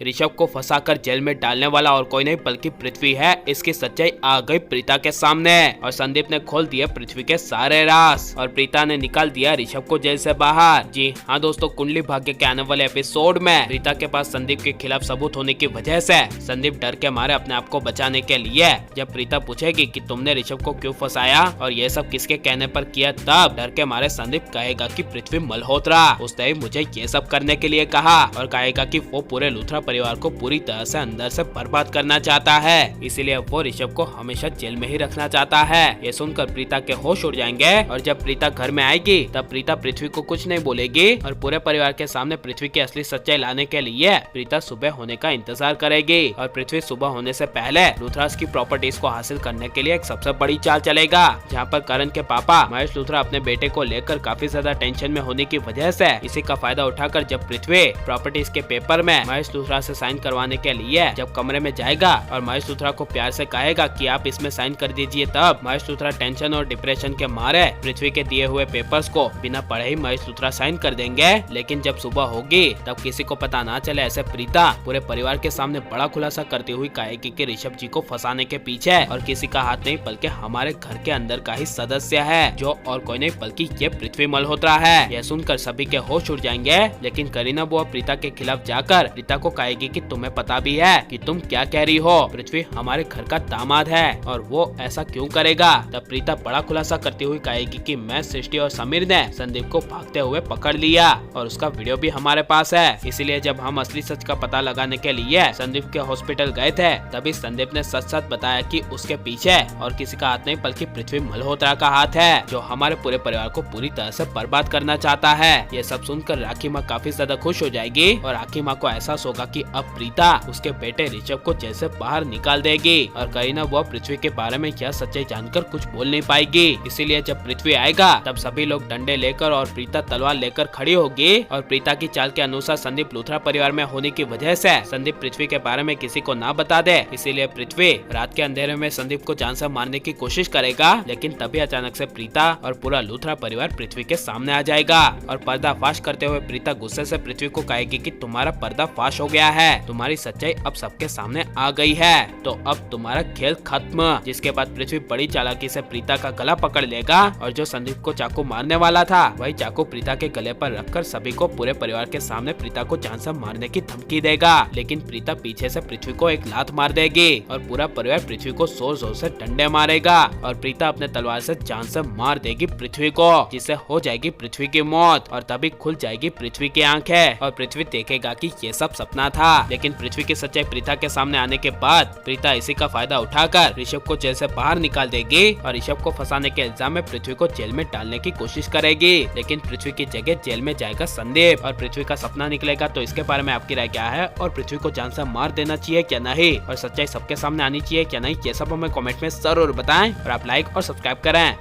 ऋषभ को फंसाकर जेल में डालने वाला और कोई नहीं बल्कि पृथ्वी है। इसकी सच्चाई आ गई प्रीता के सामने और संदीप ने खोल दिया पृथ्वी के सारे राज और प्रीता ने निकाल दिया ऋषभ को जेल से बाहर। जी हाँ दोस्तों, कुंडली भाग्य के आने वाले एपिसोड में प्रीता के पास संदीप के खिलाफ सबूत होने की वजह से संदीप डर के मारे अपने आप को बचाने के लिए जब प्रीता पूछेगी कि तुमने ऋषभ को क्यों फंसाया और ये सब किसके कहने पर किया, तब डर के मारे संदीप कहेगा कि पृथ्वी मल्होत्रा, उसने ही मुझे ये सब करने के लिए कहा और कहेगा कि वो पूरे लूथरा परिवार को पूरी तरह से अंदर से बर्बाद करना चाहता है, इसीलिए वो ऋषभ को हमेशा जेल में ही रखना चाहता है। ये सुनकर प्रीता के होश उड़ जाएंगे और जब प्रीता घर में आएगी तब प्रीता पृथ्वी को कुछ नहीं बोलेगी और पूरे परिवार के सामने पृथ्वी की असली सच्चाई लाने के लिए प्रीता सुबह होने का इंतजार करेगी और पृथ्वी सुबह होने से पहले लूथरास की प्रॉपर्टीज को हासिल करने के लिए एक सबसे बड़ी चाल चलेगा, जहाँ पर करण के पापा महेश लूथरा अपने बेटे को लेकर काफी ज्यादा टेंशन में होने की वजह से इसी का फायदा उठाकर जब पृथ्वी प्रॉपर्टीज के पेपर में महेश लूथरा से साइन करवाने के लिए जब कमरे में जाएगा और महेश लूथरा को प्यार से कहेगा कि आप इसमें साइन कर दीजिए, तब महेश लूथरा टेंशन और डिप्रेशन के मारे पृथ्वी के दिए हुए पेपर्स को बिना पढ़े ही महेश लूथरा साइन कर देंगे। लेकिन जब सुबह होगी तब किसी को पता ना चले ऐसे प्रीता पूरे परिवार के सामने बड़ा खुलासा करती हुई कहेगी कि ऋषभ जी को फंसाने के पीछे और किसी का हाथ नहीं बल्कि हमारे घर के अंदर का ही सदस्य है, जो और कोई नहीं बल्कि ये पृथ्वी मल्होत्रा है। यह सुनकर सभी के होश उड़ जाएंगे, लेकिन करीना बुआ प्रीता के खिलाफ जाकर प्रीता को कहेगी कि तुम्हें पता भी है कि तुम क्या कह रही हो, पृथ्वी हमारे घर का दामाद है और वो ऐसा क्यों करेगा। तब प्रीता बड़ा खुलासा करती हुई कहेगी कि मैं, सृष्टि और समीर ने संदीप को भागते हुए पकड़ लिया और उसका वीडियो भी हमारे पास है, इसीलिए जब हम असली सच का पता लगाने के लिए संदीप के हॉस्पिटल गए थे तभी संदीप ने सच सच बताया कि उसके पीछे और किसी का हाथ नहीं बल्कि पृथ्वी मल्होत्रा का हाथ है, जो हमारे पूरे परिवार को पूरी तरह से बर्बाद करना चाहता है। ये सब सुनकर राखी माँ काफी ज्यादा खुश हो जाएगी और राखी माँ को एहसास होगा कि अब प्रीता उसके बेटे ऋषभ को जेल से बाहर निकाल देगी और करीना वो पृथ्वी के बारे में क्या सच्चाई जानकर कुछ बोल नहीं पाएगी। इसीलिए जब पृथ्वी आएगा तब सभी लोग डंडे लेकर और प्रीता तलवार लेकर खड़ी होगी और प्रीता की चाल के अनुसार संदीप लूथरा परिवार में होने की वजह से संदीप पृथ्वी के बारे में किसी को ना बता दे, इसीलिए पृथ्वी रात के अंधेरे में संदीप को जान से मारने की कोशिश करेगा। लेकिन तभी अचानक से प्रीता और पूरा लूथरा परिवार पृथ्वी के सामने आ जाएगा और पर्दाफाश करते हुए प्रीता गुस्से से पृथ्वी को कहेगी कि तुम्हारा पर्दाफाश हो गया है, तुम्हारी सच्चाई अब सबके सामने आ गई है, तो अब तुम्हारा खेल खत्म। जिसके बाद पृथ्वी बड़ी चालाकी से प्रीता का गला पकड़ लेगा और जो संदीप को चाकू मारने वाला था वही चाकू प्रीता के गले पर रखकर सभी को पूरे परिवार के सामने प्रीता को जान से मारने की धमकी देगा। लेकिन प्रीता पीछे से पृथ्वी को एक लात मार देगी और पूरा परिवार पृथ्वी को जोर जोर से डंडे मारेगा और प्रीता अपने तलवार से जान से मार देगी पृथ्वी को, जिससे हो जाएगी पृथ्वी की मौत और तभी खुल जाएगी पृथ्वी की आंखें और पृथ्वी देखेगा कि ये सब सपना था। लेकिन पृथ्वी की सच्चाई प्रीता के सामने आने के बाद प्रीता इसी का फायदा उठाकर ऋषभ को जेल से बाहर निकाल देगी और ऋषभ को फंसाने के इल्जाम में पृथ्वी को जेल में डालने की कोशिश करेगी। लेकिन पृथ्वी की जगह जेल में जाएगा संदीप और पृथ्वी का सपना निकलेगा। तो इसके बारे में आपकी राय क्या है और पृथ्वी को जान से मार देना चाहिए क्या नहीं और सच्चाई सबके सामने आनी चाहिए क्या नहीं, ये सब हमें कमेंट में जरूर बताएं और आप लाइक और सब्सक्राइब करें।